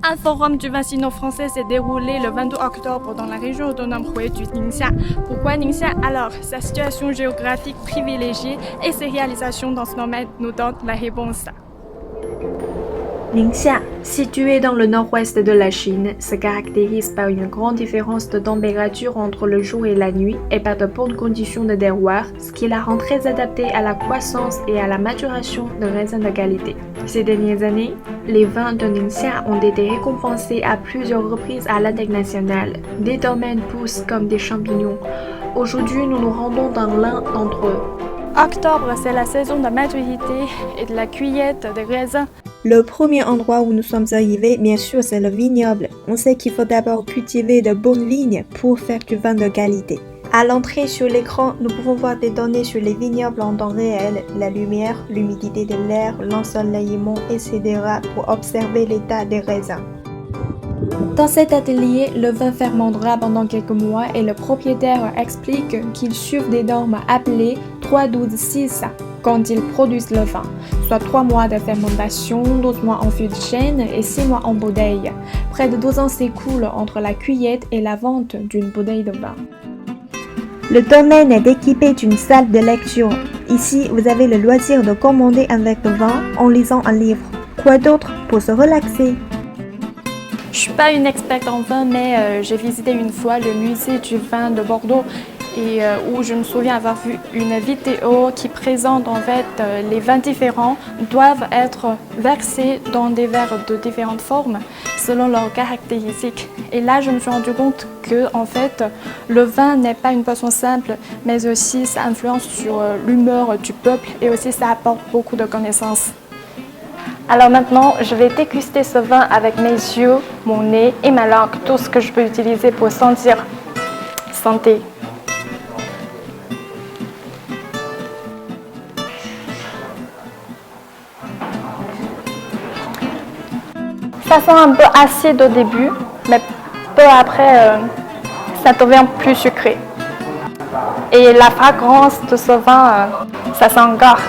Un forum du vin sino-français s'est déroulé le 22 octobre dans la région autonome Hue du Ningxia. Pourquoi Ningxia? Alors, sa situation géographique privilégiée et ses réalisations dans ce domaine nous donnent la réponse. Ningxia, situé dans le nord-ouest de la Chine, se caractérise par une grande différence de température entre le jour et la nuit et par de bonnes conditions de terroir, ce qui la rend très adaptée à la croissance et à la maturation de raisins de qualité. Ces dernières années, les vins de Ningxia ont été récompensés à plusieurs reprises à l'international. Des domaines poussent comme des champignons. Aujourd'hui, nous nous rendons dans l'un d'entre eux. Octobre, c'est la saison de maturité et de la cueillette des raisins. Le premier endroit où nous sommes arrivés, bien sûr, c'est le vignoble. On sait qu'il faut d'abord cultiver de bonnes lignes pour faire du vin de qualité. À l'entrée sur l'écran, nous pouvons voir des données sur les vignobles en temps réel, la lumière, l'humidité de l'air, l'ensoleillement, etc. pour observer l'état des raisins. Dans cet atelier, le vin fermentera pendant quelques mois et le propriétaire explique qu'il suit des normes appelées 3-12-6 quand ils produisent le vin, soit 3 mois de fermentation, 12 mois en fût de chêne et 6 mois en bouteille. Près de 12 ans s'écoulent entre la cueillette et la vente d'une bouteille de vin. Le domaine est équipé d'une salle de lecture. Ici, vous avez le loisir de commander un verre de vin en lisant un livre. Quoi d'autre pour se relaxer? Je suis pas une experte en vin, mais j'ai visité une fois le musée du vin de Bordeaux et où je me souviens avoir vu une vidéo qui présente en fait les vins différents doivent être versés dans des verres de différentes formes selon leurs caractéristiques. Et là, je me suis rendu compte que en fait, le vin n'est pas une boisson simple, mais aussi ça influence sur l'humeur du peuple et aussi ça apporte beaucoup de connaissances. Alors maintenant, je vais déguster ce vin avec mes yeux, mon nez et ma langue, tout ce que je peux utiliser pour sentir. Santé. Ça sent un peu acide au début, mais peu après, ça devient plus sucré. Et la fragrance de ce vin, ça s'engare.